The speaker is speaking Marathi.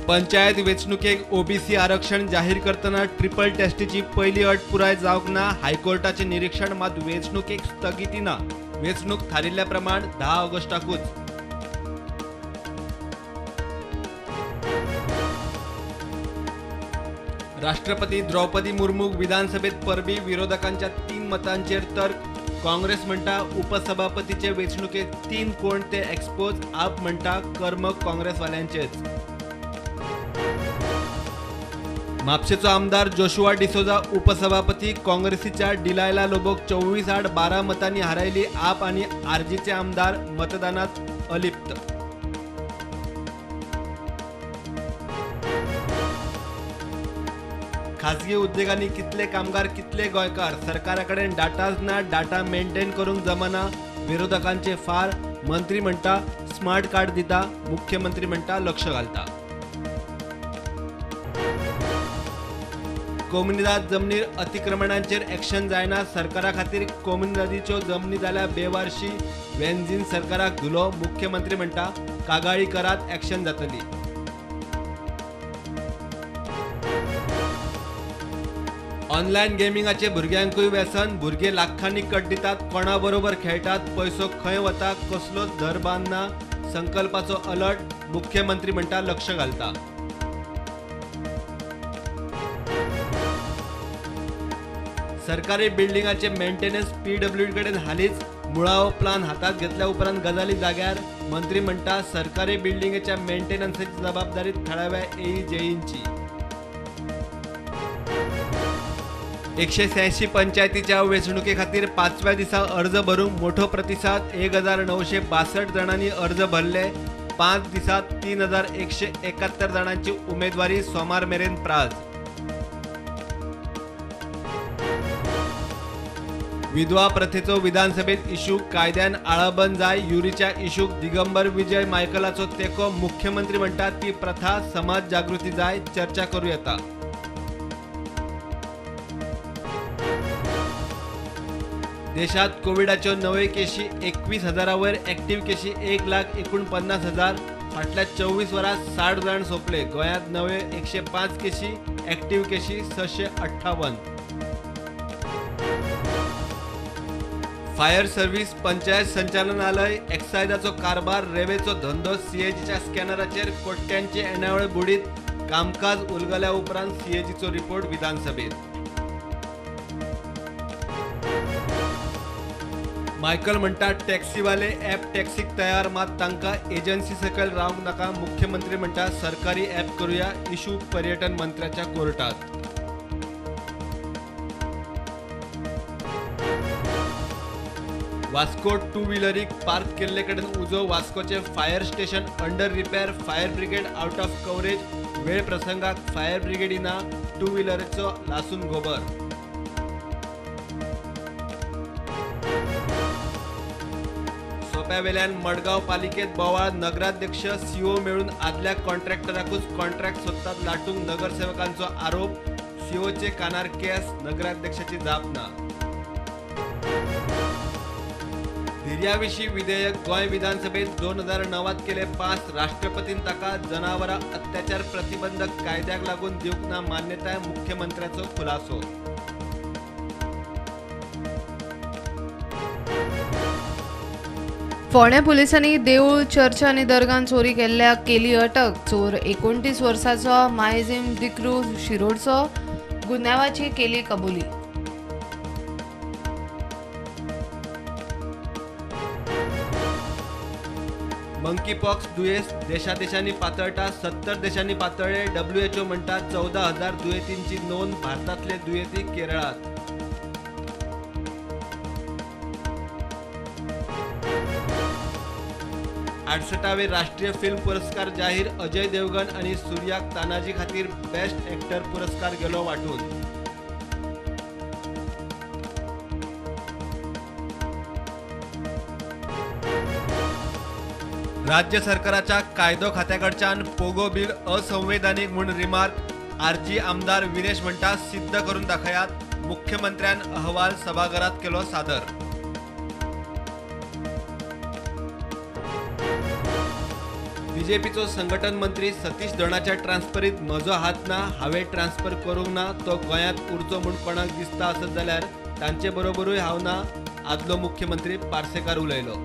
पंचायत वेंचणुकेक ओबीसी आरक्षण जाहीर करतना ट्रिपल टेस्टीची पहिली अट पुराय जावंक ना. हायकोर्टाचे निरीक्षण मात वेंचणुकेक स्थगिती ना. वेंचणूक थारिल्ल्या प्रमाण 10 ऑगस्टाकूच. राष्ट्रपती द्रौपदी मुर्मूक विधानसभेत परबी विरोधकांच्या 3 मतांचेर तर्क. काँग्रेस म्हणटा उपसभापतीचे वेंचणुकेक 3 कोण ते एक्सपोज. आप म्हणटा कर्म काँग्रेसवाल्यांचेच. म्हापशेचो आमदार जोशुआ डिसोजा उपसभापती. काँग्रेसीच्या डिलायला लोबोक 24-12 मतांनी हारायली. आप आणि आरजीचे आमदार मतदानात अलिप्त. खासगी उद्योगांनी कितले कामगार कितले गोंयकार. सरकाराकडेन डाटाच ना. डाटा मेंटेन करूंक जमना. विरोधकांचे फार. मंत्री म्हणटा स्मार्ट कार्ड दिता. मुख्यमंत्री म्हणटा लक्ष घालता. कोमुनिदाद जमनीर अतिक्रमणांचेर एक्शन जायना. सरकारा खातीर कोमुनिदादीच्यो जमनी जाल्या बेवारशी. वेंझीन सरकाराक धुलो. मुख्यमंत्री म्हणटा कागाळी करात एक्शन जातली. ऑनलायन गेमिंगाचे भुरग्यांकूय व्यसन. भुरगे लाखांनी कट दितात. कोणा बरोबर खेळटात. पैसो खंय वता. कसलोच धर बांद ना. संकल्पाचो अलर्ट. मुख्यमंत्री म्हणटा लक्ष घालता. सरकारी बिल्डिंगाचे मेंटेनन्स पीडब्ल्यूडी कडेन हालींच मुळावो प्लान हातात घेतल्या उपरांत गजाली जाग्यार. मंत्री म्हणटा सरकारी बिल्डिंगेच्या मेंटेनन्साची जबाबदारी थळाव्या AEJईंची. 186 पंचायतीच्या वेंचणुके खातीर 5व्या दिसा अर्ज भरूंक मोठो प्रतिसाद. 1962 जणांनी अर्ज भरले. 5 दिसात 3171 जणांची उमेदवारी. सोमार मेरेन प्राज. विधवा प्रथेचो विधानसभेत इशू. कायद्यान आळाबंद जाय. युरीच्या इशूक दिगंबर विजय मायकलाचो तेको. मुख्यमंत्री म्हणटात ती प्रथा समाज जागृती जाय. चर्चा करू येता. देशात कोविडाच्यो नव्यो केशी 21,000 वयर. एक्टिव्ह केशी 1,49,000. फाटल्या 24 वरांत 60 जाण सोंपले. गोंयांत नव्यो 105 Keshi. Active Keshi 658. Fire service. Panchayat संचालनालय. एक्सायजाचो कारभार. रेवेचो धंदो. CAGच्या स्कॅनराचेर कोट्यांचे येणावळ बुडीत. कामकाज उलगल्या उपरांत CAGचो रिपोर्ट विधानसभेत. मायकल म्हणटा टॅक्सीवाले ॲप टॅक्सीक तयार. मात तांकां एजन्सी सकयल रावंक नाका. मुख्यमंत्री म्हणटा सरकारी ॲप करूया. इशू पर्यटन मंत्र्याच्या कोर्टात. वास्को 2 व्हिलरीक पार्क केल्ले कडेन उजो. वास्कोचे fire station under repair. Fire brigade out of coverage. वेळ प्रसंगाक फायर ब्रिगेडी ना. 2 व्हिलरीचो लासून गोबर. सोप्यावेल्यान मडगांव पालिकेत बोवाळ. नगराध्यक्ष CO मेळून आदल्या कॉन्ट्रॅक्टराकूच कॉन्ट्रॅक्ट सोदतात लाटूंक नगरसेवकांचो आरोप. COचे कानार केस. नगराध्यक्षाची जाप ना. धैर्याविशीं विधेयक. गोंय विधानसभेत 2009 केले पास. राष्ट्रपतीन ताका जनावरां अत्याचार प्रतिबंधक कायद्याक लागून दिवंक ना मान्यताय. मुख्यमंत्र्याचो खुलासो. फोंड्या पुलिसांनी देवूळ, चर्च आनी दर्गान चोरी केल्ल्याक केली अटक. चोर 29 वर्सांचो मायझीम दिक्रू शिरोडचो. गुन्यांवाची केली कबुली. मंकी पॉक्स दुयेंस देशादेशांनी पातळटा. 70 देशांनी पातळ्ळे. WHO म्हणटा 14,000 दुयेंतींची नोंद. भारतांतले दुयेंती केरळात. वे राष्ट्रीय फिल्म पुरस्कार जाहीर. अजय देवगन आणि सूर्याक तानाजी खातीर बेस्ट एक्टर पुरस्कार गेलो वाटून. राज्य सरकाराच्या कायदो खात्याकडच्यान पोगो बिल असंवैधानिक म्हूण रिमार्क. आरजी आमदार विनेश म्हणटा सिद्ध करून दाखयात. मुख्यमंत्र्यान अहवाल सभाघरात केलो सादर. बीजेपीचो संघटन मंत्री सतीश धणाच्या ट्रान्सफरीत म्हजो हात ना, हांवें ट्रान्सफर करूंक ना, तो गोंयांत उरचो म्हूण कोणाक दिसता आसत जाल्यार तांचे बरोबरूय हांव ना, आदलो मुख्यमंत्री पार्सेकार उलयलो.